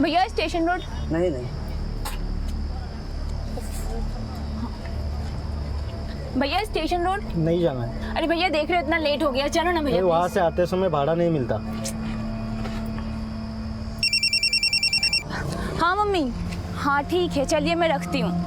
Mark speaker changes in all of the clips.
Speaker 1: भैया station road.
Speaker 2: नहीं नहीं
Speaker 1: भैया स्टेशन रोड।
Speaker 2: नहीं जाना है।
Speaker 1: अरे भैया देख रहे हो इतना लेट हो गया, चलो ना भैया।
Speaker 2: वहाँ से आते समय भाड़ा नहीं मिलता।
Speaker 1: हाँ मम्मी, हाँ ठीक है, चलिए मैं रखती हूँ।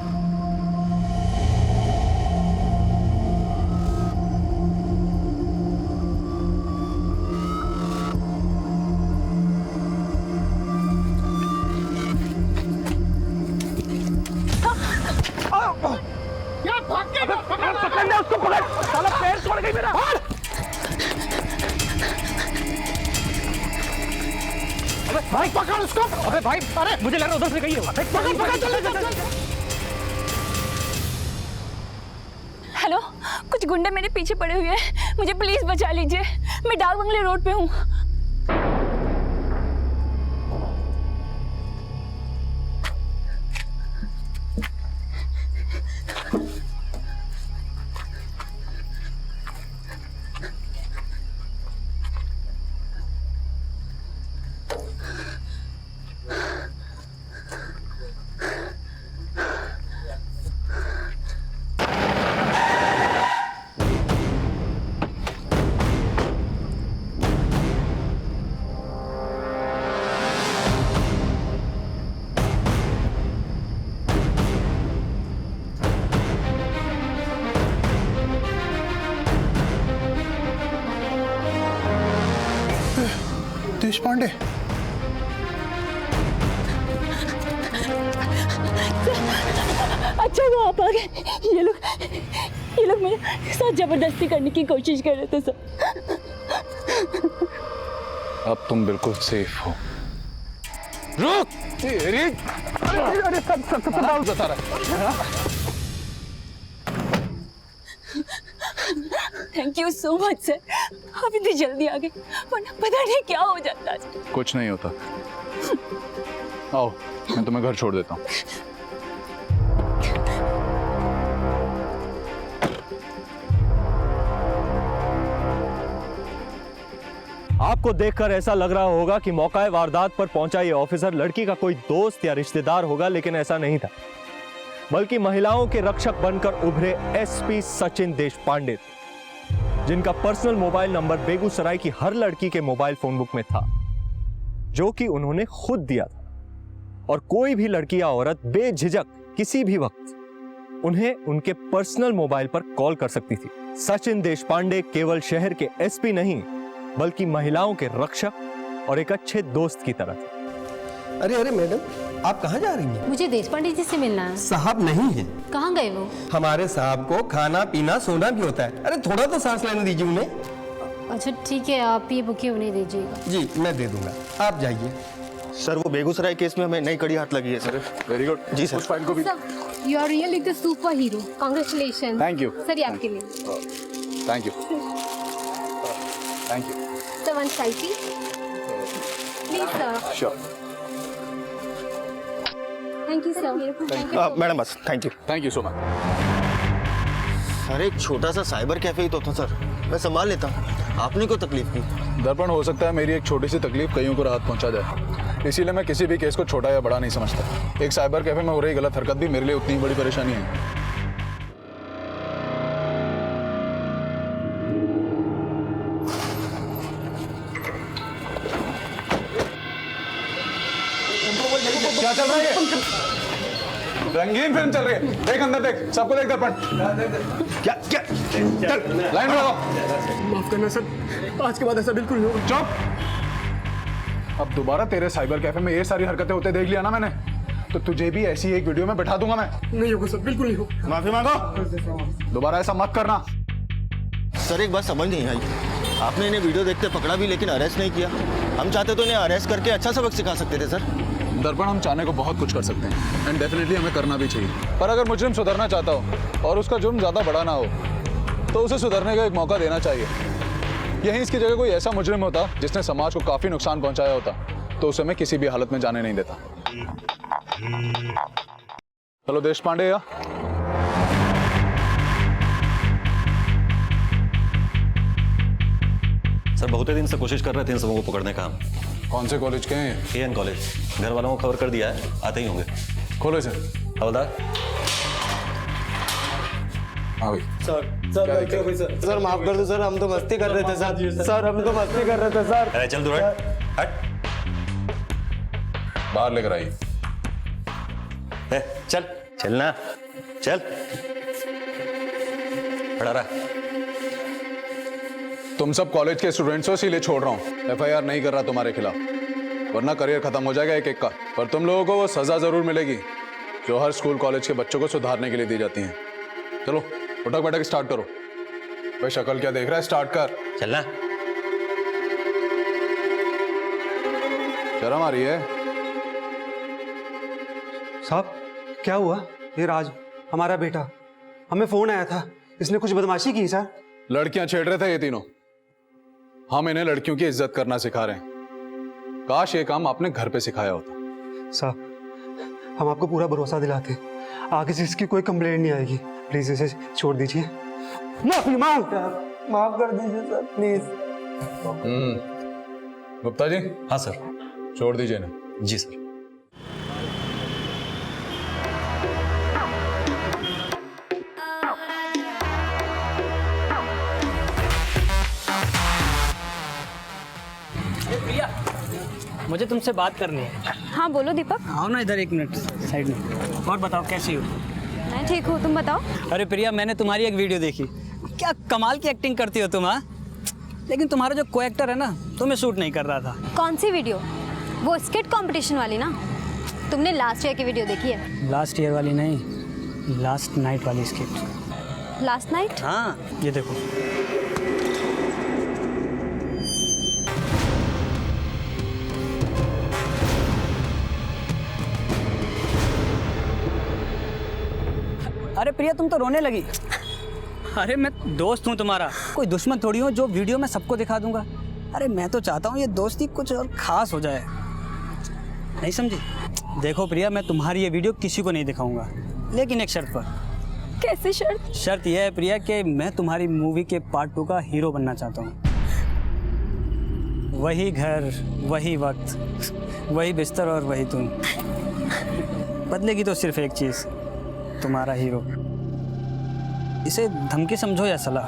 Speaker 3: उसको पकड़, साला पैर तोड़ गई मेरा। अबे भाई पकड़ उसको। अबे भाई, अरे मुझे लग रहा उधर से गई है। पकड़ पकड़ चल।
Speaker 1: हेलो, कुछ गुंडे मेरे पीछे पड़े हुए हैं, मुझे प्लीज बचा लीजिए। मैं डाक बंगले रोड पे हूँ।
Speaker 4: देश पांडे,
Speaker 1: अच्छा वो आप आ गए। ये लोग मेरे साथ जबरदस्ती करने की कोशिश कर रहे थे सर।
Speaker 5: अब तुम बिल्कुल सेफ हो। रुक! अरे सब बता रहा।
Speaker 1: Thank you so much sir, आप इतनी जल्दी आ गए, वरना पता नहीं क्या हो जाता है।
Speaker 5: कुछ नहीं होता। आओ, मैं तुम्हें घर छोड़ देता हूँ।
Speaker 6: आपको देखकर ऐसा लग रहा होगा कि मौका वारदात पर पहुंचा ये ऑफिसर लड़की का कोई दोस्त या रिश्तेदार होगा, लेकिन ऐसा नहीं था, बल्कि महिलाओं के रक्षक बनकर उभरे एसपी सचिन देशपांडे, जिनका पर्सनल मोबाइल नंबर बेगूसराय की हर लड़की के मोबाइल फोन बुक में था, जो कि उन्होंने खुद दिया था। और कोई भी लड़की या औरत बेझिझक किसी भी वक्त उन्हें उनके पर्सनल मोबाइल पर कॉल कर सकती थी। सचिन देशपांडे केवल शहर के एसपी नहीं, बल्कि महिलाओं के रक्षक और एक अच्छे दोस्त की तरह थे।
Speaker 7: अरे मैडम, आप कहाँ जा रही हैं?
Speaker 8: मुझे देशपांडे जी से मिलना है।
Speaker 7: साहब नहीं है।
Speaker 8: कहाँ गए वो?
Speaker 7: हमारे साहब को खाना पीना सोना भी होता है। अरे थोड़ा तो सांस लेने दीजिए उन्हें।
Speaker 8: अच्छा ठीक है, आप ये बुके उन्हें दीजिएगा।
Speaker 7: जी मैं दे दूंगा, आप जाइए।
Speaker 9: सर वो बेगूसराय केस में हमें नई कड़ी हाथ लगी है सर।
Speaker 5: वेरी गुड
Speaker 9: जी सर।
Speaker 5: उस फाइल को भी।
Speaker 8: You are really the super hero, congratulation.
Speaker 5: Thank you
Speaker 8: sir, ये आपके लिए।
Speaker 5: Thank you thank you
Speaker 8: sir, one selfie please sir.
Speaker 5: Sure.
Speaker 8: Thank you sir.
Speaker 9: Madam बस thank you
Speaker 5: so much.
Speaker 9: Sir एक छोटा सा साइबर कैफे ही तो था sir, मैं संभाल लेता। आपने को तकलीफ की?
Speaker 5: दर्पण, हो सकता है मेरी एक छोटी सी तकलीफ कईयों को राहत पहुंचा जाए, इसीलिए मैं किसी भी केस को छोटा या बड़ा नहीं समझता। एक साइबर कैफे में हो रही गलत हरकत भी मेरे लिए उतनी बड़ी परेशानी है। क्या चल रहा है? रंगीन फिल्म चल रही है, देख अंदर देख, सबको देख दर्पण। क्या क्या लाइन में लगाओ।
Speaker 4: माफ करना सर, आज के बाद ऐसा बिल्कुल नहीं होगा।
Speaker 5: चुप! अब दोबारा तेरे साइबर कैफे में ये सारी हरकतें होते देख लिया ना मैंने, तो तुझे भी ऐसी एक वीडियो में बैठा दूंगा मैं।
Speaker 4: नहीं होगा सर, बिल्कुल नहीं होगा।
Speaker 9: माफी मांगो।
Speaker 5: दोबारा ऐसा मत करना।
Speaker 9: सर एक बात समझ नहीं आई, आपने इन्हें वीडियो देखते पकड़ा भी लेकिन अरेस्ट नहीं किया। हम चाहते तो इन्हें अरेस्ट करके अच्छा सबक सिखा सकते थे सर।
Speaker 5: दर्पण, हम चाहने को बहुत कुछ कर सकते हैं एंड डेफिनेटली हमें करना भी चाहिए, पर अगर मुजरिम सुधरना चाहता हो और उसका जुर्म ज़्यादा बड़ा ना हो तो उसे सुधरने का एक मौका देना चाहिए। यहीं इसकी जगह कोई ऐसा मुजरिम होता जिसने समाज को काफ़ी नुकसान पहुंचाया होता, तो उसे मैं किसी भी हालत में जाने नहीं देता। हेलो देशपांडे। या
Speaker 9: सर बहुत ही दिन से कोशिश कर रहे थे इन सबों को पकड़ने का।
Speaker 5: कौन से कॉलेज के हैं?
Speaker 6: AN college. घर वालों को खबर कर दिया है, आते ही होंगे।
Speaker 5: खोलो इसे।
Speaker 6: हवलदार।
Speaker 5: हाँ भाई।
Speaker 7: सर माफ कर दो सर, हम तो मस्ती कर रहे थे सर हम तो मस्ती कर रहे थे सर।
Speaker 6: अरे चल दूर हट।
Speaker 5: बाहर लेकर आइए।
Speaker 6: चलना चल। खड़ा रहा।
Speaker 5: तुम सब कॉलेज के स्टूडेंट्स हो, इसीलिए छोड़ रहा हूँ। एफआईआर नहीं कर रहा तुम्हारे खिलाफ, वरना करियर खत्म हो जाएगा एक एक का। पर तुम लोगों को वो सजा जरूर मिलेगी जो हर स्कूल कॉलेज के बच्चों को सुधारने के लिए दी जाती है। चलो उठक बैठक स्टार्ट करो। भाई शक्ल क्या देख रहा है, स्टार्ट कर।
Speaker 6: चलना।
Speaker 5: शर्म आ रही है?
Speaker 3: साहब क्या हुआ? ये राज हमारा बेटा, हमें फोन आया था, इसने कुछ बदमाशी की सर।
Speaker 5: लड़कियां छेड़ रहे थे ये तीनों। हम इन्हें लड़कियों की इज्जत करना सिखा रहे हैं। काश ये काम आपने घर पे सिखाया होता।
Speaker 3: साहब हम आपको पूरा भरोसा दिलाते हैं, आगे से इसकी कोई कंप्लेंट नहीं आएगी। प्लीज इसे छोड़ दीजिए। माफ कर दीजिए सर प्लीज।
Speaker 5: गुप्ता जी।
Speaker 6: हाँ सर।
Speaker 5: छोड़ दीजिए इन्हें।
Speaker 6: जी सर।
Speaker 10: मुझे तुमसे बात करनी है।
Speaker 8: हाँ बोलो दीपक।
Speaker 10: आओ ना इधर 1 मिनट साइड में। और बताओ कैसी हो?
Speaker 8: मैं ठीक हूँ, तुम बताओ।
Speaker 10: अरे प्रिया, मैंने तुम्हारी एक वीडियो देखी। क्या कमाल की एक्टिंग करती हो तुम, हाँ? लेकिन तुम्हारा जो को एक्टर है ना, तुम्हें सूट नहीं कर रहा था।
Speaker 8: कौन सी वीडियो? वो स्किट कंपटीशन वाली ना? तुमने लास्ट ईयर की वीडियो देखी है?
Speaker 10: लास्ट ईयर वाली नहीं, लास्ट नाइट वाली स्किट।
Speaker 8: Last night?
Speaker 10: हाँ ये देखो। अरे प्रिया तुम तो रोने लगी। अरे मैं दोस्त हूँ तुम्हारा, कोई दुश्मन थोड़ी हूँ जो वीडियो में सबको दिखा दूंगा। अरे मैं तो चाहता हूँ ये दोस्ती कुछ और खास हो जाए, नहीं समझी? देखो प्रिया, मैं तुम्हारी ये वीडियो किसी को नहीं दिखाऊंगा, लेकिन एक शर्त पर।
Speaker 8: कैसी शर्त?
Speaker 10: शर्त यह है प्रिया कि मैं तुम्हारी मूवी के पार्ट 2 का हीरो बनना चाहता हूँ। वही घर, वही वक्त, वही बिस्तर और वही तुम। बदलेगी तो सिर्फ एक चीज़, तुम्हारा हीरो। इसे धमकी समझो या सलाह,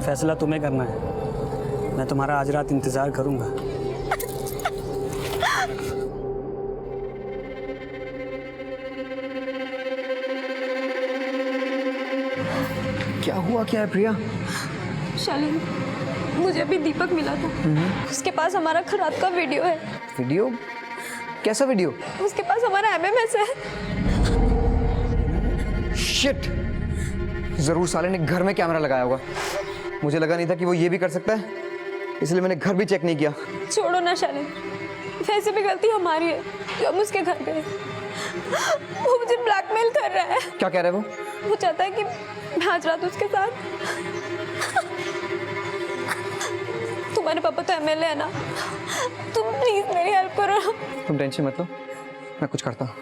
Speaker 10: फैसला तुम्हें करना है। मैं तुम्हारा आज रात इंतज़ार करूँगा।
Speaker 3: क्या हुआ, क्या है प्रिया?
Speaker 8: शालिनी, मुझे अभी दीपक मिला था। उसके पास हमारा खराब का वीडियो है।
Speaker 3: वीडियो? कैसा वीडियो?
Speaker 8: उसके पास हमारा MMS है।
Speaker 11: शिट! जरूर साले ने घर में कैमरा लगाया होगा। मुझे लगा नहीं था कि वो ये भी कर सकता है, इसलिए मैंने घर भी चेक नहीं किया।
Speaker 8: छोड़ो ना शालिनी, वैसे भी गलती हमारी है जो हम उसके घर गए। वो मुझे ब्लैकमेल कर रहा है।
Speaker 11: क्या कह रहा है वो?
Speaker 8: वो चाहता है कि मैं आज रात उसके साथ। तुम्हारे पापा तो MLA है ना, तुम प्लीज मेरी हेल्प करो।
Speaker 11: तुम टेंशन मत लो, मैं कुछ करता हूँ।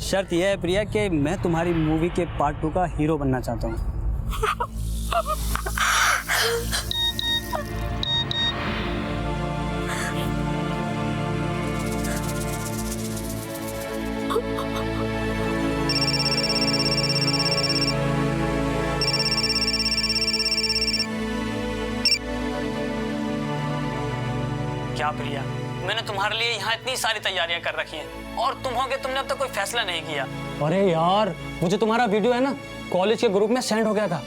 Speaker 10: शर्त यह है प्रिया कि मैं तुम्हारी मूवी के पार्ट 2 का हीरो बनना चाहता हूँ। क्या प्रिया, मैंने तुम्हारे लिए यहाँ इतनी सारी तैयारियां कर रखी हैं और तुम होगे, तुमने अब तक कोई फैसला नहीं किया। अरे यार, मुझे तुम्हारा वीडियो है ना कॉलेज के ग्रुप में सेंड हो गया था।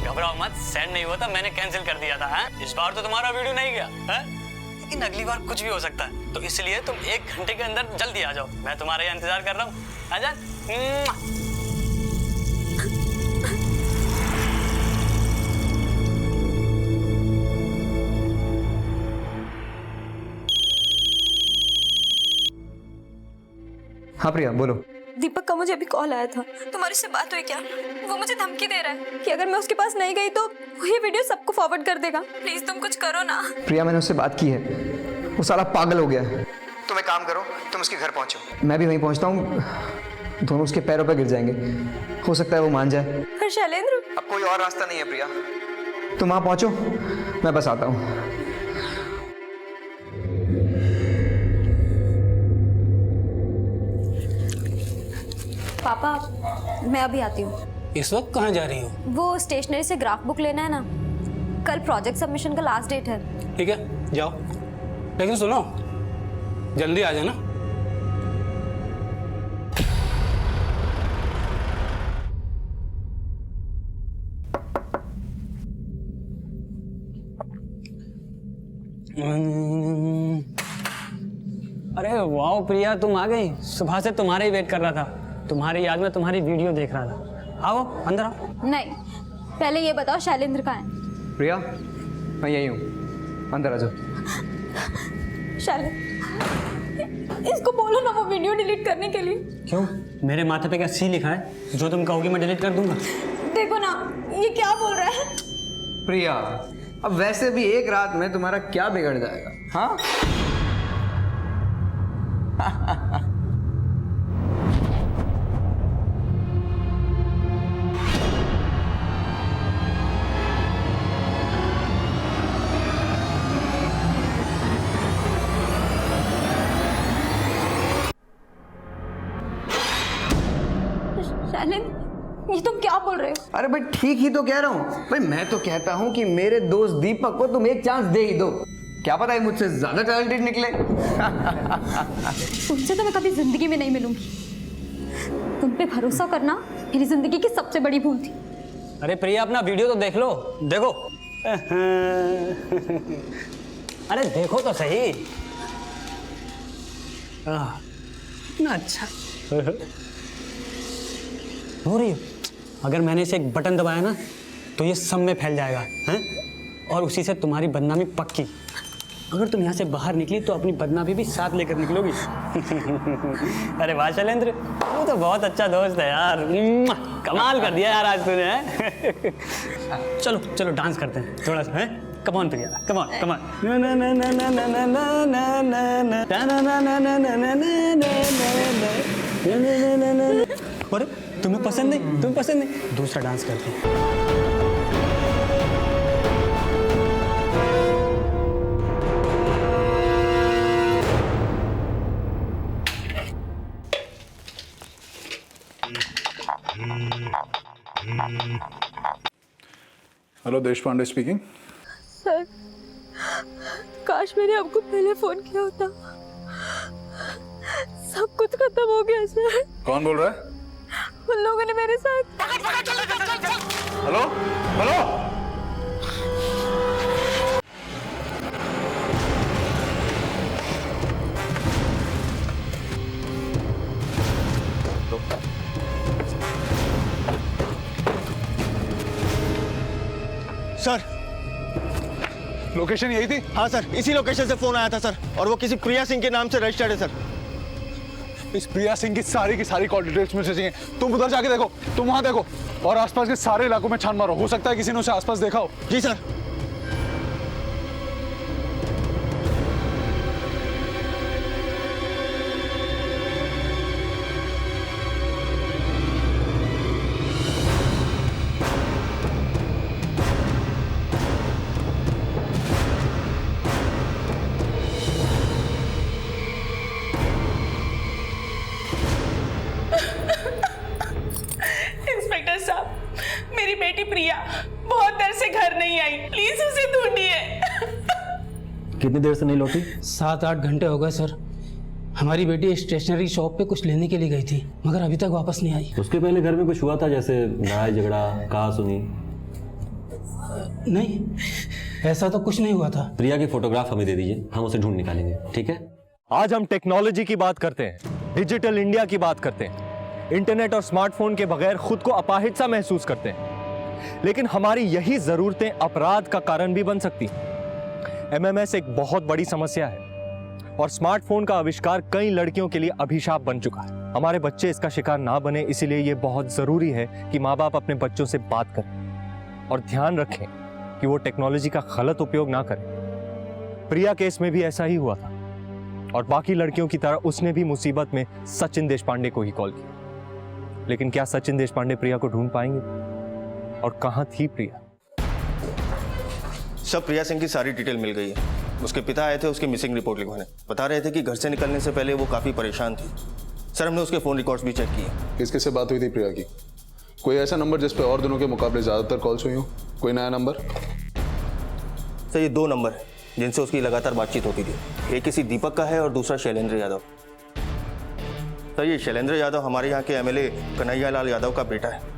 Speaker 10: घबराओ मत, सेंड नहीं हुआ था, मैंने कैंसिल कर दिया था। इस बार तो तुम्हारा वीडियो नहीं गया है? लेकिन अगली बार कुछ भी हो सकता है, तो इसलिए तुम 1 घंटे के अंदर जल्दी आ जाओ। मैं तुम्हारा यहाँ इंतजार कर रहा हूँ। आजा।
Speaker 11: हाँ प्रिया बोलो।
Speaker 8: दीपक का मुझे अभी कॉल आया था। तुम्हारी से बात हुई क्या? वो मुझे धमकी दे रहा है कि अगर मैं उसके पास नहीं गई तो वो ये वीडियो सबको फॉरवर्ड कर देगा। प्लीज तुम कुछ करो ना।
Speaker 11: प्रिया, मैंने उससे बात की है, वो साला पागल हो गया है। तुम एक काम करो, तुम उसके घर पहुंचो, मैं भी वहीं पहुंचता हूँ, दोनों उसके पैरों पर गिर जाएंगे, हो सकता है वो मान जाए।
Speaker 8: पर शैलेंद्र,
Speaker 11: अब कोई और रास्ता नहीं है प्रिया, तुम वहाँ पहुंचो, मैं बस आता हूँ।
Speaker 8: पापा, मैं अभी आती हूँ।
Speaker 10: इस वक्त कहाँ जा रही हो?
Speaker 8: वो स्टेशनरी से ग्राफ बुक लेना है ना, कल प्रोजेक्ट सबमिशन का लास्ट डेट है।
Speaker 10: ठीक है, जाओ, लेकिन सुनो, जल्दी आ जाना। अरे वाह प्रिया, तुम आ गई। सुबह से तुम्हारे ही वेट कर रहा था, तुम्हारी याद में तुम्हारी वीडियो देख रहा था। आओ अंदर आओ।
Speaker 8: नहीं, पहले ये बताओ शैलेंद्र कहाँ है?
Speaker 11: प्रिया, मैं यही हूँ, अंदर आ जाओ।
Speaker 8: शैलेंद्र, इसको बोलो ना वो वीडियो डिलीट करने के लिए।
Speaker 10: क्यों? मेरे माथे पे क्या सी लिखा है? जो तुम कहोगी मैं डिलीट कर दूंगा।
Speaker 8: देखो ना, ये क्या बोल रहा है।
Speaker 11: प्रिया, अब वैसे भी एक रात में तुम्हारा क्या बिगड़ जाएगा? हाँ
Speaker 8: शैलेंद्र, ये तुम क्या बोल रहे हो?
Speaker 11: अरे भाई ठीक ही तो कह रहा हूँ भाई, मैं तो कहता हूँ कि मेरे दोस्त दीपक को तुम एक चांस दे ही दो, क्या पता है मुझसे ज्यादा टैलेंटेड निकले।
Speaker 8: तुमसे तो मैं कभी जिंदगी में नहीं मिलूंगी। तुम पे भरोसा करना मेरी जिंदगी की सबसे बड़ी भूल थी।
Speaker 10: अरे प्रिया, अपना वीडियो तो देख लो, देखो। अरे देखो तो सही। ना अच्छा हो रही हो। अगर मैंने इसे एक बटन दबाया ना तो ये सब में फैल जाएगा, हैं? और उसी से तुम्हारी बदनामी पक्की। अगर तुम यहाँ से बाहर निकली तो अपनी बदनामी भी साथ लेकर निकलोगी। अरे वाह शैलेंद्र, वो तो बहुत अच्छा दोस्त है यार। कमाल कर दिया यार आज तूने, हैं? चलो चलो डांस करते हैं थोड़ा सा, हैं? Come on Priya, come on come on. अरे तुम्हें पसंद नहीं, तुम्हें पसंद नहीं, दूसरा डांस करते हैं।
Speaker 5: Hello, Deshpande speaking.
Speaker 8: सर, काश मैंने आपको पहले फोन किया होता। सब कुछ खत्म हो गया सर।
Speaker 5: कौन बोल रहा है?
Speaker 8: उन लोगों ने मेरे साथ।
Speaker 5: हेलो हेलो,
Speaker 9: सर,
Speaker 5: लोकेशन यही थी?
Speaker 9: हाँ सर, इसी लोकेशन से फोन आया था सर, और वो किसी प्रिया सिंह के नाम से रजिस्टर्ड है सर।
Speaker 5: इस प्रिया सिंह की सारी कॉल डिटेल्स मुझे चाहिए। तुम उधर जाके देखो, तुम वहां देखो, और आसपास के सारे इलाकों में छान मारो, हो सकता है किसी ने उसे आसपास देखा हो।
Speaker 9: जी सर।
Speaker 1: इंस्पेक्टर साहब, मेरी बेटी प्रिया बहुत देर से घर नहीं आई, प्लीज उसे ढूंढिए।
Speaker 10: कितनी देर से नहीं लौटी? 7-8 घंटे हो गए सर। हमारी बेटी स्टेशनरी शॉप पे कुछ लेने के लिए गई थी, मगर अभी तक वापस नहीं आई।
Speaker 6: उसके पहले घर में कुछ हुआ था, जैसे लड़ाई झगड़ा, कहा सुनी?
Speaker 10: नहीं, ऐसा तो कुछ नहीं हुआ था।
Speaker 6: प्रिया की फोटोग्राफ हमें दे दीजिए, हम उसे ढूंढ निकालेंगे, ठीक है? आज हम टेक्नोलॉजी की बात करते हैं, डिजिटल इंडिया की बात करते हैं, इंटरनेट और स्मार्टफोन के बगैर खुद को अपाहिज सा महसूस करते हैं। लेकिन हमारी यही जरूरतें अपराध का कारण भी बन सकती हैं। एमएमएस एक बहुत बड़ी समस्या है और स्मार्टफोन का आविष्कार कई लड़कियों के लिए अभिशाप बन चुका है। हमारे बच्चे इसका शिकार ना बने, इसीलिए ये बहुत जरूरी है कि माँ बाप अपने बच्चों से बात करें और ध्यान रखें कि वो टेक्नोलॉजी का गलत उपयोग ना करें। प्रिया केस में भी ऐसा ही हुआ था और बाकी लड़कियों की तरह उसने भी मुसीबत में सचिन देशपांडे को ही कॉल किया। लेकिन क्या सचिन देशपांडे प्रिया को ढूंढ पाएंगे? और कहां थी प्रिया?
Speaker 9: सब प्रिया सिंह की सारी डिटेल मिल गई है। उसके पिता आए थे उसकी मिसिंग रिपोर्ट लिखवाने, बता रहे थे कि घर से निकलने से पहले वो काफ़ी परेशान थी। सर हमने उसके फ़ोन रिकॉर्ड्स भी चेक किए।
Speaker 5: किस किस से बात हुई थी प्रिया की? कोई ऐसा नंबर जिस पे और दिनों के मुकाबले ज़्यादातर कॉल्स हुई हो? कोई नया नंबर?
Speaker 9: सर ये 2 नंबर है जिनसे उसकी लगातार बातचीत होती थी। एक किसी दीपक का है और दूसरा शैलेंद्र यादव। सर ये शैलेंद्र यादव हमारे यहाँ के MLA कन्हैया लाल यादव का बेटा है।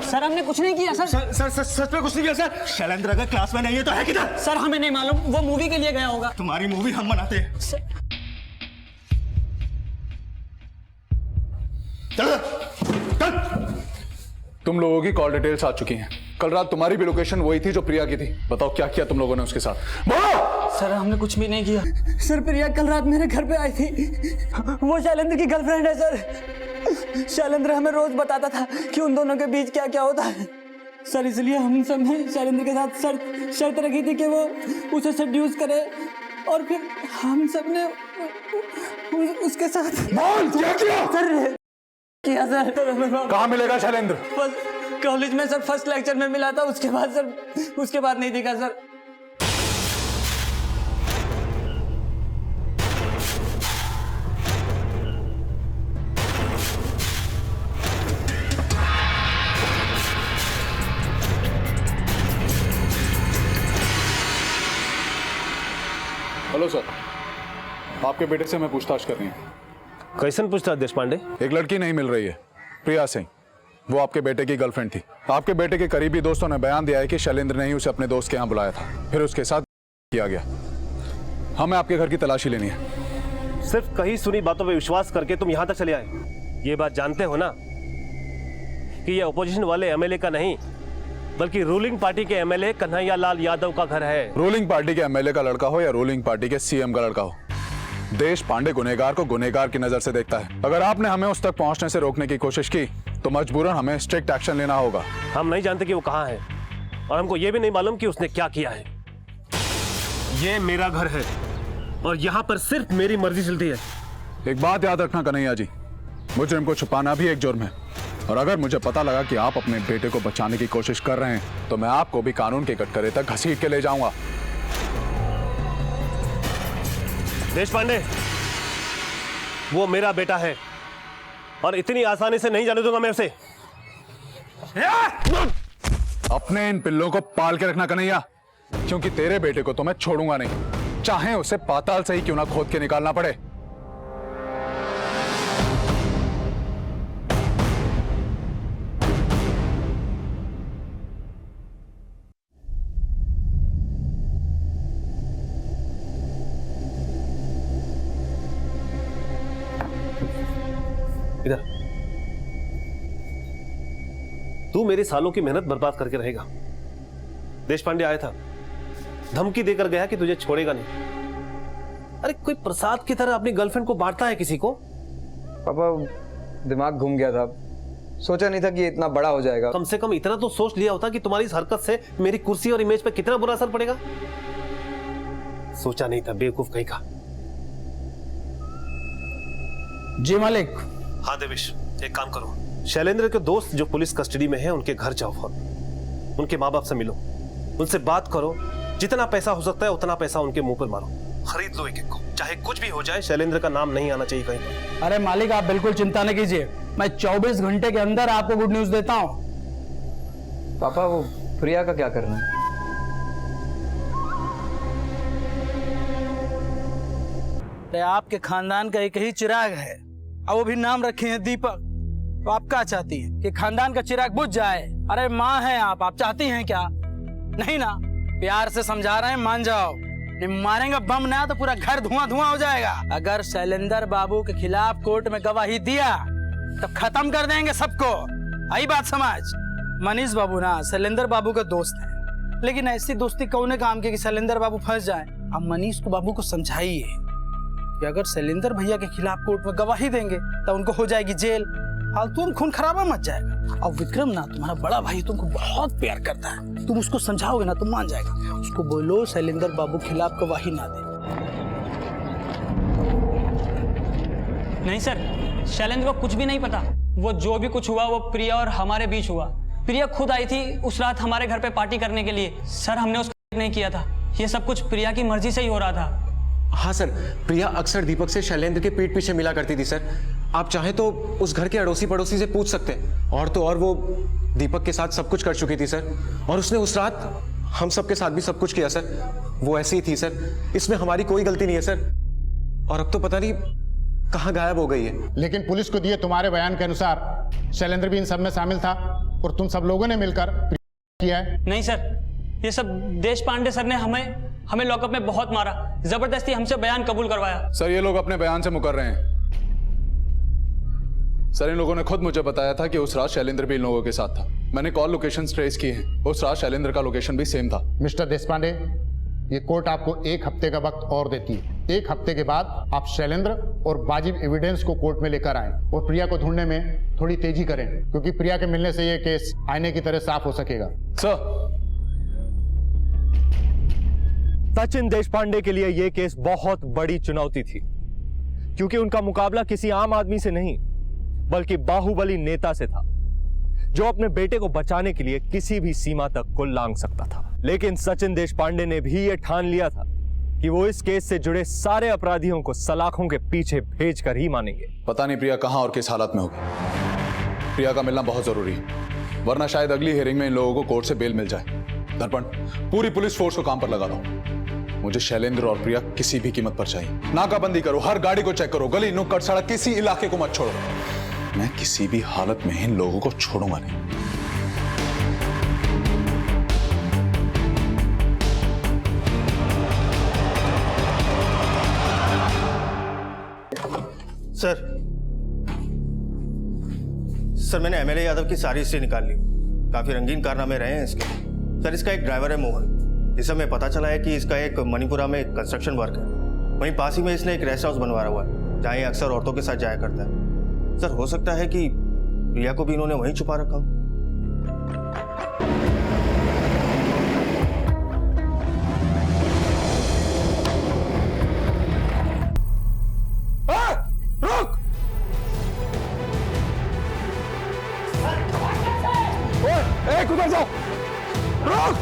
Speaker 10: सर हमने कुछ नहीं किया सर।
Speaker 9: सर सच में कुछ नहीं किया सर। शैलेंद्र अगर क्लास में नहीं है तो है किधर?
Speaker 10: सर हमें नहीं मालूम, वो मूवी के लिए गया होगा।
Speaker 9: तुम्हारी मूवी हम बनाते हैं। चलो चल।
Speaker 5: तुम लोगों की कॉल डिटेल्स आ चुकी हैं। कल रात तुम्हारी भी लोकेशन वही थी जो प्रिया की थी। बताओ क्या किया तुम लोगों ने उसके साथ? बोलो।
Speaker 10: सर हमने कुछ भी नहीं किया। सर प्रिया कल रात मेरे घर पे आई थी। वो शैलेंद्र की गर्लफ्रेंड है सर। शैलेंद्र हमें रोज बताता था कि उन दोनों के बीच क्या क्या होता है सर, इसलिए हम सब ने शैलेंद्र के साथ शर्त रखी थी कि वो उसे सेड्यूस करे और फिर हम सब ने उसके साथ
Speaker 5: क्या किया?
Speaker 10: सर किया सर।
Speaker 5: कहाँ मिलेगा शैलेंद्र?
Speaker 10: कॉलेज में सर फर्स्ट लेक्चर में मिला था, उसके बाद नहीं दिखा सर।
Speaker 5: हेलो सर, आपके बेटे से मैं पूछताछ कर रही हूँ।
Speaker 6: कैसन पूछताछ देशपांडे?
Speaker 5: एक लड़की नहीं मिल रही है, प्रिया सिंह। वो आपके बेटे की गर्लफ्रेंड थी। आपके बेटे के करीबी दोस्तों ने बयान दिया है कि शैलेंद्र ने ही उसे अपने दोस्त के यहाँ बुलाया था, फिर उसके साथ किया गया। हमें आपके घर की तलाशी लेनी है।
Speaker 6: सिर्फ कही सुनी बातों पे विश्वास करके तुम यहाँ तक चले आए। ये बात जानते हो ना कि ये अपोजिशन वाले MLA का नहीं बल्कि रूलिंग पार्टी के MLA कन्हैया लाल यादव का घर है।
Speaker 5: रूलिंग पार्टी के MLA का लड़का हो या रूलिंग पार्टी के CM का लड़का हो, देशपांडे गुनहगार को गुनहगार की नजर से देखता है। अगर आपने हमें उस तक पहुंचने से रोकने की कोशिश की तो मजबूरन हमें स्ट्रिक्ट एक्शन लेना होगा।
Speaker 6: हम नहीं जानते कि वो कहाँ है और हमको ये भी नहीं मालूम कि उसने क्या किया है। ये मेरा घर है और यहाँ पर सिर्फ मेरी मर्जी चलती है।
Speaker 5: एक बात याद रखना कन्हैया जी, मुजरिम को छुपाना भी एक जुर्म है और अगर मुझे पता लगा कि आप अपने बेटे को बचाने की कोशिश कर रहे हैं तो मैं आपको भी कानून के कटघरे तक घसीट के ले जाऊंगा।
Speaker 6: देशपांडे, वो मेरा बेटा है और इतनी आसानी से नहीं जाने दूंगा मैं उसे।
Speaker 5: अपने इन पिल्लों को पाल के रखना कन्हैया, क्योंकि तेरे बेटे को तो मैं छोड़ूंगा नहीं, चाहे उसे पाताल से ही क्यों ना खोद के निकालना पड़े।
Speaker 6: इधर, तू मेरे सालों की मेहनत बर्बाद करके रहेगा। देशपांडे आया था, धमकी देकर गया कि तुझे छोड़ेगा नहीं। अरे कोई प्रसाद की तरह अपनी गर्लफ्रेंड को बांटता है किसी को?
Speaker 11: पापा दिमाग घूम गया था, सोचा नहीं था कि इतना बड़ा हो जाएगा।
Speaker 6: कम से कम इतना तो सोच लिया होता कि तुम्हारी इस हरकत से मेरी कुर्सी और इमेज पे कितना बुरा असर पड़ेगा। सोचा नहीं था, बेवकूफ कहीं का।
Speaker 4: जी मालिक।
Speaker 6: हाँ देवेश, एक काम करो, शैलेंद्र के दोस्त जो पुलिस कस्टडी में हैं उनके घर जाओ, फौरन उनके माँ बाप से मिलो, उनसे बात करो, जितना पैसा हो सकता है उतना पैसा उनके मुंह पर मारो, खरीद लो एक एक को, चाहे कुछ भी हो जाए शैलेंद्र का नाम नहीं आना चाहिए कहीं पर।
Speaker 4: अरे मालिक आप बिल्कुल चिंता न कीजिए, मैं 24 घंटे के अंदर आपको गुड न्यूज देता हूँ।
Speaker 11: पापा वो प्रिया का क्या करना है?
Speaker 4: आपके खानदान का एक ही चिराग है और वो भी नाम रखे हैं दीपक। तो आप क्या चाहती हैं कि खानदान का चिराग बुझ जाए? अरे माँ हैं आप चाहती हैं क्या? नहीं ना, प्यार से समझा रहे हैं, मान जाओ। मारेंगे बम ना तो पूरा घर धुआं धुआं हो जाएगा। अगर शैलेंद्र बाबू के खिलाफ कोर्ट में गवाही दिया तो खत्म कर देंगे सबको। आई बात समझ? मनीष बाबू ना शैलेंद्र बाबू का दोस्त है, लेकिन ऐसी दोस्ती कौन काम की कि शैलेंद्र बाबू फंस जाए। आप मनीष को बाबू को समझाइए कि अगर शैलेंद्र भैया के खिलाफ कोर्ट में गवाही देंगे तो उनको हो जाएगी जेल, फालतू में खून खराबा मच जाएगा। और विक्रम ना तुम्हारा बड़ा भाई तुमको बहुत प्यार करता है, तुम उसको समझाओगे ना तो मान जाएगा। उसको बोलो शैलेंद्र बाबू के खिलाफ गवाही ना दे।
Speaker 10: नहीं सर, शैलेंद्र को कुछ भी नहीं पता। वो जो भी कुछ हुआ वो प्रिया और हमारे बीच हुआ। प्रिया खुद आई थी उस रात हमारे घर पे पार्टी करने के लिए। सर हमने उसको नहीं किया था, ये सब कुछ प्रिया की मर्जी से ही हो रहा था।
Speaker 12: हाँ सर, प्रिया अक्सर दीपक से शैलेंद्र के पीठ पीछे मिला करती थी सर। आप चाहें तो उस घर के अड़ोसी पड़ोसी से पूछ सकते हैं। और तो और वो दीपक के साथ सब कुछ कर चुकी थी सर, और उसने उस रात हम सबके साथ भी सब कुछ किया सर। वो ऐसी ही थी सर, इसमें हमारी कोई गलती नहीं है सर। और अब तो पता नहीं कहाँ गायब हो गई है।
Speaker 13: लेकिन पुलिस को दिए तुम्हारे बयान के अनुसार शैलेंद्र भी इन सब में शामिल था और तुम सब लोगों ने मिलकर किया है।
Speaker 10: नहीं सर, ये सब देश पांडे सर ने हमें लॉकअप में बहुत मारा, जबरदस्ती हमसे बयान कबूल करवाया।
Speaker 5: सर ये लोग अपने बयान से मुकर रहे हैं। सर इन लोगों ने खुद मुझे बताया था कि उस रात शैलेंद्र भी इन लोगों के साथ था। मैंने कॉल लोकेशन ट्रेस किए हैं, उस रात शैलेंद्र का लोकेशन भी सेम था।
Speaker 13: मिस्टर देशपांडे, ये कोर्ट आपको 1 हफ्ते का वक्त और देती है। 1 हफ्ते के बाद आप शैलेंद्र और वाजिब एविडेंस को कोर्ट में लेकर आएं और प्रिया को ढूंढने में थोड़ी तेजी करें, क्योंकि प्रिया के मिलने से ये केस आईने की तरह साफ हो सकेगा।
Speaker 5: सर
Speaker 6: सचिन देशपांडे के लिए यह केस बहुत बड़ी चुनौती थी, क्योंकि उनका मुकाबला किसी आम आदमी से नहीं बल्कि बाहुबली नेता से था, जो अपने बेटे को बचाने के लिए किसी भी सीमा तक को लांघ सकता था। लेकिन सचिन देशपांडे ने भी यह ठान लिया था कि वो इस केस से जुड़े सारे अपराधियों को सलाखों के पीछे भेजकर ही मानेंगे।
Speaker 5: पता नहीं प्रिया कहां और किस हालत में होगी। प्रिया का मिलना बहुत जरूरी है, वरना शायद अगली हियरिंग में इन लोगों को कोर्ट से बेल मिल जाए। दर्पण, पूरी पुलिस फोर्स को काम पर लगा दो। मुझे शैलेंद्र और प्रिया किसी भी कीमत पर चाहिए। नाकाबंदी करो, हर गाड़ी को चेक करो, गली नुक्कड़ सड़क किसी इलाके को मत छोड़ो। मैं किसी भी हालत में इन लोगों को छोड़ूंगा नहीं।
Speaker 9: सर मैंने एमएलए यादव की सारी हिस्ट्री निकाल ली। काफी रंगीन कारनामे रहे हैं इसके। सर इसका एक ड्राइवर है मोहन, इस समय पता चला है कि इसका एक मणिपुरा में कंस्ट्रक्शन वर्क है। वहीं पास ही में इसने एक रेस्ट हाउस बनवाया हुआ है, जहाँ ये अक्सर औरतों के साथ जाया करता है। सर हो सकता है कि प्रिया को भी इन्होंने वहीं छुपा रखा हो।
Speaker 5: उधर जाओ, रुक।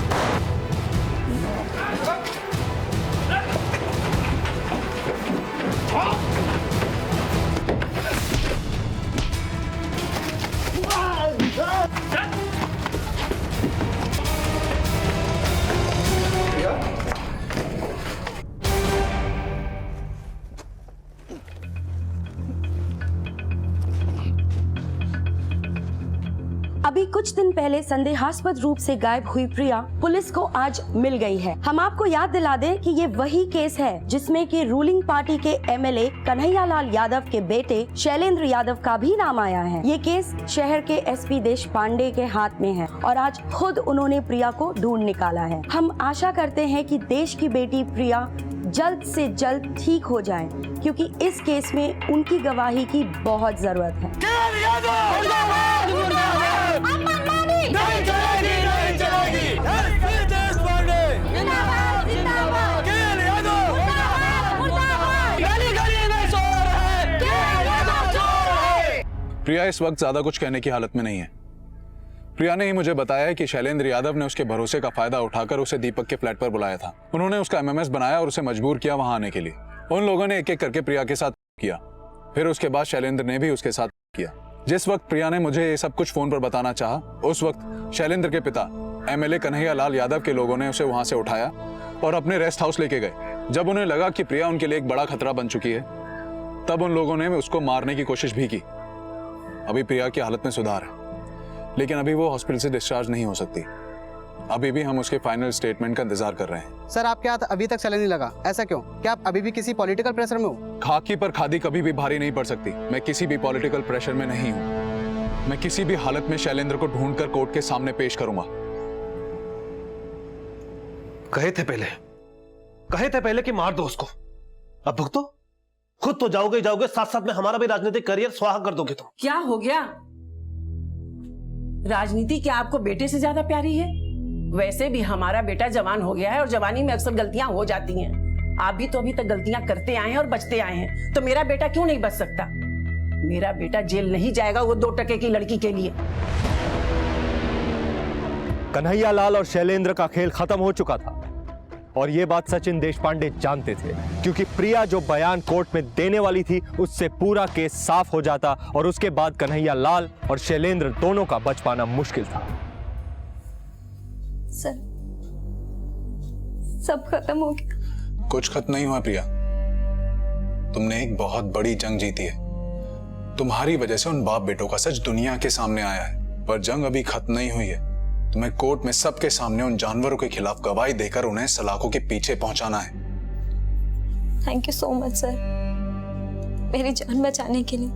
Speaker 14: अभी कुछ दिन पहले संदेहास्पद रूप से गायब हुई प्रिया पुलिस को आज मिल गई है। हम आपको याद दिला दें कि ये वही केस है जिसमें कि रूलिंग पार्टी के एमएलए कन्हैयालाल यादव के बेटे शैलेंद्र यादव का भी नाम आया है। ये केस शहर के एसपी देशपांडे के हाथ में है और आज खुद उन्होंने प्रिया को ढूंढ निकाला है। हम आशा करते हैं कि देश की बेटी प्रिया जल्द से जल्द ठीक हो जाए, क्योंकि इस केस में उनकी गवाही की बहुत जरूरत है।
Speaker 15: नहीं चलेगी, नहीं चलेगी। एसपी देशपांडे जिंदाबाद, जिंदाबाद। केएल यादव जिंदाबाद, मुर्दाबाद। गली गली में शोर है, केएल यादव चोर है।
Speaker 5: प्रिया इस वक्त ज्यादा कुछ कहने की हालत में नहीं है। प्रिया ने ही मुझे बताया है कि शैलेंद्र यादव ने उसके भरोसे का फायदा उठाकर उसे दीपक के फ्लैट पर बुलाया था। उन्होंने उसका एमएमएस बनाया और उसे मजबूर किया वहां आने के लिए। उन लोगों ने एक एक करके प्रिया के साथ किया, फिर उसके बाद शैलेंद्र ने भी उसके साथ किया। जिस वक्त प्रिया ने मुझे ये सब कुछ फोन पर बताना चाहा, उस वक्त शैलेंद्र के पिता एमएलए कन्हैयालाल यादव के लोगों ने उसे वहां से उठाया और अपने रेस्ट हाउस लेके गए। जब उन्हें लगा कि प्रिया उनके लिए एक बड़ा खतरा बन चुकी है, तब उन लोगों ने उसको मारने की कोशिश भी की। अभी प्रिया की हालत में सुधार है, लेकिन अभी वो हॉस्पिटल से डिस्चार्ज नहीं हो सकती। अभी भी हम उसके फाइनल स्टेटमेंट का इंतजार कर रहे हैं।
Speaker 16: सर आपके हाथ अभी तक चलने नहीं लगा, ऐसा क्यों? क्या आप अभी भी किसी पॉलिटिकल प्रेशर में हो?
Speaker 5: खाकी पर खादी कभी भी भारी नहीं पड़ सकती। मैं किसी भी पॉलिटिकल प्रेशर में नहीं हूं। मैं किसी भी हालत में शैलेंद्र को ढूंढकर कोर्ट के सामने पेश करूंगा।
Speaker 12: कहे थे पहले,
Speaker 6: कहे थे पहले कि मार दो उसको, अब भुगतो। खुद तो जाओगे जाओगे, साथ साथ में हमारा भी राजनीतिक करियर स्वाहा कर दोगे तुम।
Speaker 17: क्या हो गया? राजनीति क्या आपको बेटे से ज्यादा प्यारी है? वैसे भी हमारा बेटा जवान हो गया है और जवानी में अक्सर गलतियां हो जाती हैं। आप भी तो अभी तक गलतियां करते आए हैं और बचते आए हैं, तो मेरा बेटा क्यों नहीं बच सकता? मेरा बेटा जेल नहीं जाएगा वो 2 टके की लड़की के लिए।
Speaker 6: कन्हैयालाल और शैलेंद्र का खेल खत्म हो चुका था और यह बात सचिन देशपांडे जानते थे, क्योंकि प्रिया जो बयान कोर्ट में देने वाली थी उससे पूरा केस साफ हो जाता और उसके बाद कन्हैयालाल और शैलेंद्र दोनों का बच पाना मुश्किल था।
Speaker 8: सर, सब खत्म हो गया।
Speaker 5: कुछ खत्म नहीं हुआ प्रिया, तुमने एक बहुत बड़ी जंग जीती है। तुम्हारी वजह से उन बाप बेटों का सच दुनिया के सामने आया है, पर जंग अभी खत्म नहीं हुई है। तुम्हें कोर्ट में सबके सामने उन जानवरों के खिलाफ गवाही देकर उन्हें सलाखों के पीछे पहुंचाना है।
Speaker 8: Thank you so much sir, मेरी जान बचाने के लिए।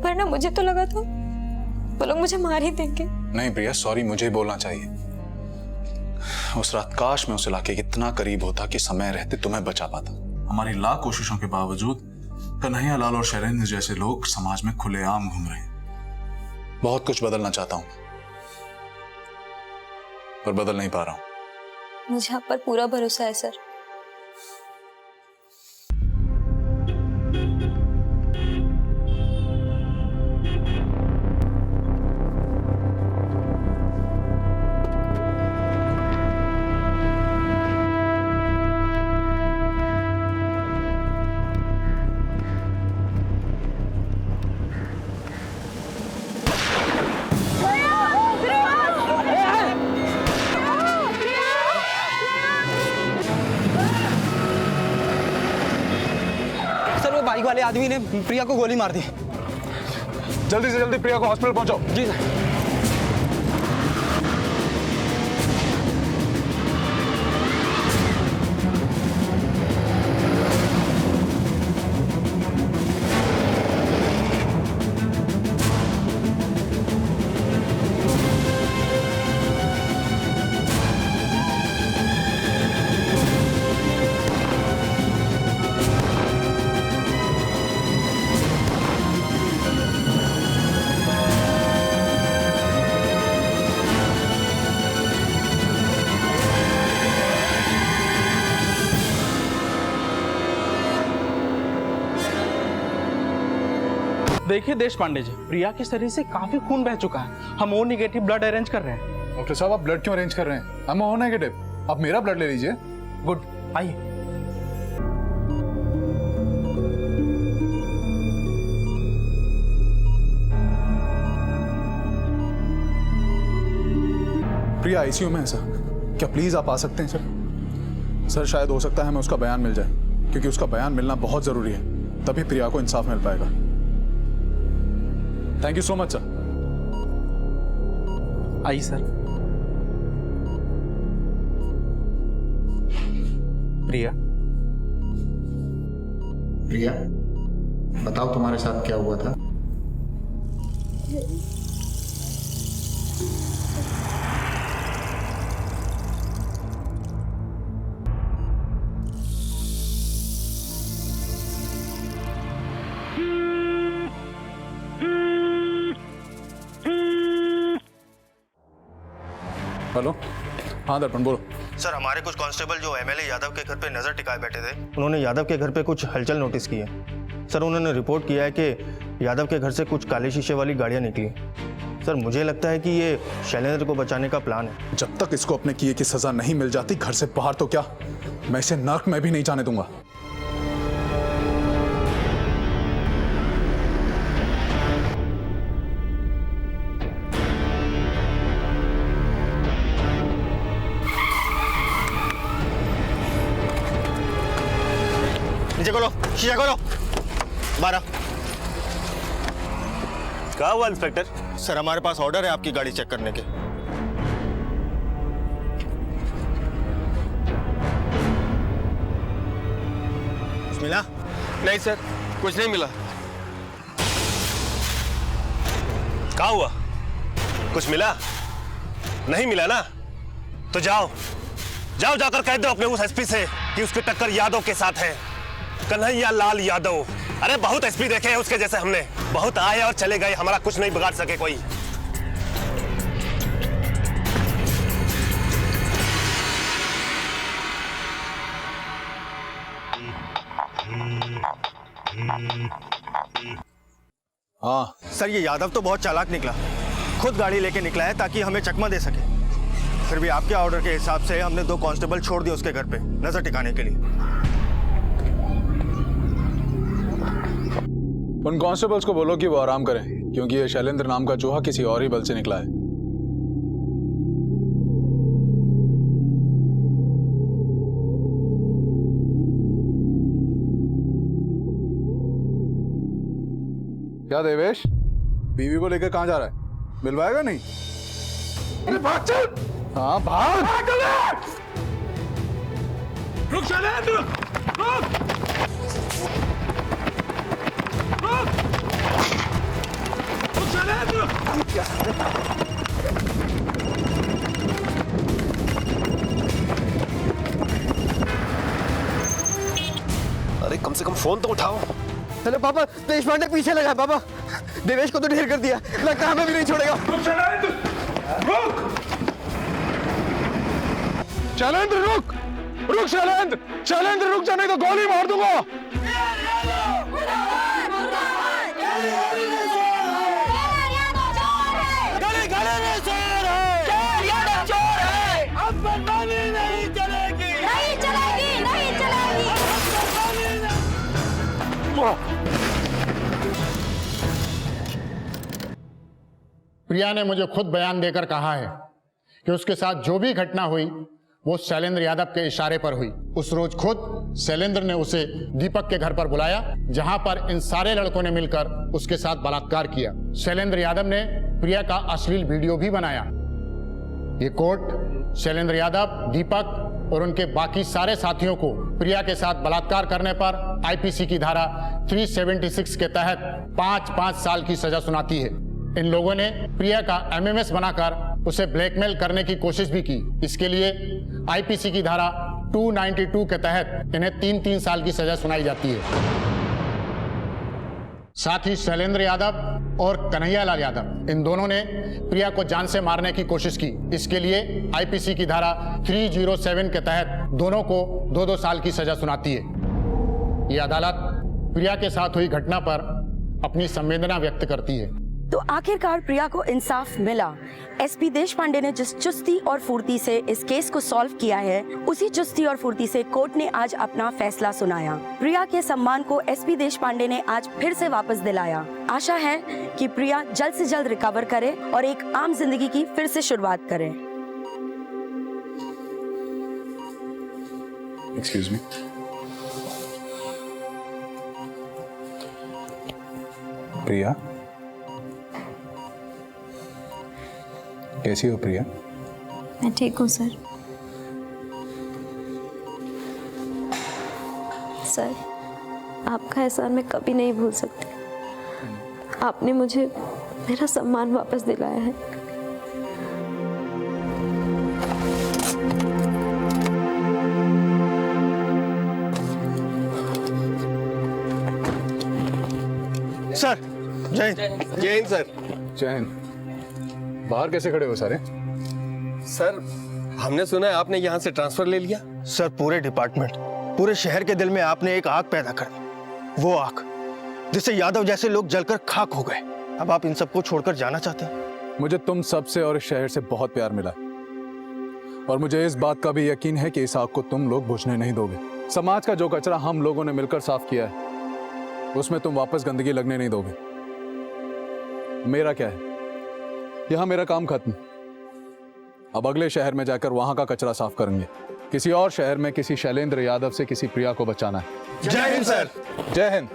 Speaker 8: वरना मुझे तो लगा था वो लोग मुझे मार ही देंगे।
Speaker 5: नहीं प्रिया, सॉरी मुझे बोलना चाहिए। उस रात काश मैं उस इलाके के इतना करीब होता कि समय रहते तुम्हें बचा पाता। हमारी लाख कोशिशों के बावजूद कन्हैयालाल और शैलेंद्र जैसे लोग समाज में खुलेआम घूम रहे हैं। बहुत कुछ बदलना चाहता हूं, पर बदल नहीं पा रहा हूं।
Speaker 8: मुझे आप पर पूरा भरोसा है सर।
Speaker 16: बाइक वाले आदमी ने प्रिया को गोली मार दी।
Speaker 5: जल्दी से जल्दी प्रिया को हॉस्पिटल पहुंचाओ।
Speaker 16: जी सर।
Speaker 4: देखिए देशपांडे जी, प्रिया के शरीर से काफी खून बह चुका है। हम ओ नेगेटिव ब्लड अरेंज कर रहे हैं।
Speaker 5: डॉक्टर साहब, आप ब्लड क्यों अरेंज कर रहे हैं? हम ओ नेगेटिव, आप मेरा ब्लड ले लीजिए।
Speaker 4: गुड, आइए।
Speaker 5: प्रिया आईसीयू में है सर, क्या प्लीज आप आ सकते हैं सर? सर शायद हो सकता है हमें उसका बयान मिल जाए, क्योंकि उसका बयान मिलना बहुत जरूरी है, तभी प्रिया को इंसाफ मिल पाएगा। Thank you so much sir.
Speaker 4: आइए सर।
Speaker 13: प्रिया, प्रिया बताओ तुम्हारे साथ क्या हुआ था?
Speaker 5: हेलो, हाँ दर्पण बोलो।
Speaker 9: सर, हमारे कुछ कांस्टेबल जो एमएलए यादव के घर पे नजर टिकाए बैठे थे, उन्होंने यादव के घर पे कुछ हलचल नोटिस की है। सर, उन्होंने रिपोर्ट किया है कि यादव के घर से कुछ काले शीशे वाली गाड़ियां निकली। सर, मुझे लगता है कि ये शैलेंद्र को बचाने का प्लान है।
Speaker 5: जब तक इसको अपने किए की सजा नहीं मिल जाती घर से बाहर, तो क्या मैं इसे नर्क में भी नहीं जाने दूंगा।
Speaker 9: नीचे खोलो, शीशा खोलो। 12।
Speaker 6: क्या हुआ इंस्पेक्टर?
Speaker 9: सर, हमारे पास ऑर्डर है आपकी गाड़ी चेक करने के। कुछ मिला?
Speaker 7: नहीं सर, कुछ नहीं मिला।
Speaker 6: क्या हुआ? कुछ मिला? नहीं मिला ना? तो जाओ जाओ जाकर कह दो अपने उस एसपी से कि उसकी टक्कर यादव के साथ है, कन्हैया लाल यादव। अरे बहुत एसपी देखे हैं उसके जैसे हमने, बहुत आए और चले गए, हमारा कुछ नहीं बिगाड़ सके कोई।
Speaker 9: हाँ सर, ये यादव तो बहुत चालाक निकला, खुद गाड़ी लेके निकला है ताकि हमें चकमा दे सके। फिर भी आपके ऑर्डर के हिसाब से हमने 2 कांस्टेबल छोड़ दिए उसके घर पे नजर टिकाने के लिए।
Speaker 5: उन कांस्टेबल्स को बोलो कि वो आराम करें, क्योंकि ये शैलेंद्र नाम का चूहा किसी और ही बल से निकला है। क्या देवेश, बीवी को लेकर कहां जा रहा है? मिलवाएगा नहीं? अरे भाग चल। हाँ भाग। रुक शैलेंद्र, रुक। रुक शैलेंद्र।
Speaker 6: अरे कम से कम फोन तो उठाओ।
Speaker 11: हेलो पापा, देश पांडे पीछे लगा है पापा। देवेश को तो ढेर कर दिया, लगता है हमें भी नहीं छोड़ेगा।
Speaker 5: रुक शैलेंद्र, रुक। शैलेंद्र रुक, रुक शैलेंद्र, शैलेंद्र रुक जा, नहीं तो गोली मार दूंगा।
Speaker 15: अब बदनामी नहीं चलेगी, नहीं चलेगी, नहीं चलेगी।
Speaker 13: प्रिया ने मुझे खुद बयान देकर कहा है कि उसके साथ जो भी घटना हुई वो शैलेंद्र यादव के इशारे पर हुई। उस रोज खुद शैलेंद्र ने उसे दीपक के घर पर बुलाया, जहां पर इन सारे लड़कों ने मिलकर उसके साथ बलात्कार किया। शैलेंद्र यादव ने प्रिया का अश्लील वीडियो भी बनाया। ये कोर्ट शैलेंद्र यादव, दीपक और उनके बाकी सारे साथियों को प्रिया के साथ बलात्कार करने पर आईपीसी की धारा 376 के तहत 5-5 साल की सजा सुनाती है। इन लोगों ने प्रिया का एमएमएस बनाकर उसे ब्लैकमेल करने की कोशिश भी की। इसके लिए आईपीसी की धारा 292 के तहत इन्हें 3-3 साल की सजा सुनाई जाती है। साथ ही शैलेंद्र यादव और कन्हैया लाल यादव, इन दोनों ने प्रिया को जान से मारने की कोशिश की। इसके लिए आईपीसी की धारा 307 के तहत दोनों को 2-2 साल की सजा सुनाती है। ये अदालत प्रिया के साथ हुई घटना पर अपनी संवेदना व्यक्त करती है।
Speaker 14: तो आखिरकार प्रिया को इंसाफ मिला। एसपी देश पांडे ने जिस चुस्ती और फुर्ती से इस केस को सॉल्व किया है, उसी चुस्ती और फुर्ती से कोर्ट ने आज अपना फैसला सुनाया। प्रिया के सम्मान को एसपी देश पांडे ने आज फिर से वापस दिलाया। आशा है कि प्रिया जल्द से जल्द रिकवर करे और एक आम जिंदगी की फिर से शुरुआत करे।
Speaker 5: Excuse me. प्रिया, कैसी हो प्रिया?
Speaker 8: मैं ठीक हूँ सर। सर, आपका एहसान मैं कभी नहीं भूल सकती। आपने मुझे मेरा सम्मान वापस दिलाया है।
Speaker 9: सर, जय हिंद। जय हिंद सर।
Speaker 5: जय हिंद। बाहर कैसे खड़े हो सारे?
Speaker 7: सर, हमने सुना है आपने यहाँ से ट्रांसफर ले लिया।
Speaker 9: सर, पूरे डिपार्टमेंट, पूरे शहर के दिल में आपने एक आग पैदा कर दी। वो आग जिससे यादव जैसे लोग जलकर खाक हो गए। अब आप इन सबको छोड़कर जाना चाहते हैं?
Speaker 5: मुझे तुम सबसे और इस शहर से बहुत प्यार मिला, और मुझे इस बात का भी यकीन है कि इस आग को तुम लोग बुझने नहीं दोगे। समाज का जो कचरा हम लोगों ने मिलकर साफ किया है, उसमें तुम वापस गंदगी लगने नहीं दोगे। मेरा क्या है, यहां मेरा काम खत्म। अब अगले शहर में जाकर वहां का कचरा साफ करेंगे। किसी और शहर में किसी शैलेंद्र यादव से किसी प्रिया को बचाना है।
Speaker 9: जय हिंद सर।
Speaker 5: जय हिंद।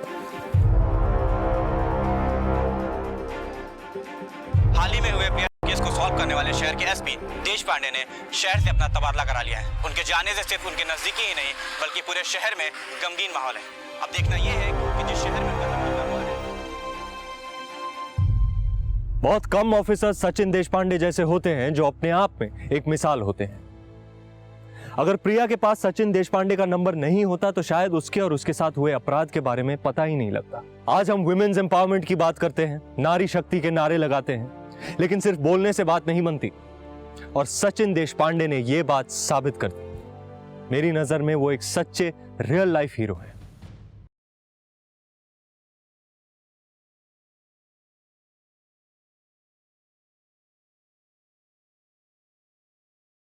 Speaker 18: हाल ही में हुए प्रिया केस को सॉल्व करने वाले शहर के एसपी देश पांडे ने शहर से अपना तबादला करा लिया है। उनके जाने से सिर्फ उनके नजदीकी ही नहीं बल्कि पूरे शहर में गमगीन माहौल है। अब देखना यह है कि जिस शहर में उनका तबादला हुआ है।
Speaker 6: बहुत कम ऑफिसर सचिन देशपांडे जैसे होते हैं जो अपने आप में एक मिसाल होते हैं। अगर प्रिया के पास सचिन देशपांडे का नंबर नहीं होता तो शायद उसके और उसके साथ हुए अपराध के बारे में पता ही नहीं लगता। आज हम वुमेन्स एम्पावरमेंट की बात करते हैं, नारी शक्ति के नारे लगाते हैं, लेकिन सिर्फ बोलने से बात नहीं बनती। और सचिन देशपांडे ने यह बात साबित कर दी। मेरी नजर में वो एक सच्चे रियल लाइफ हीरो है।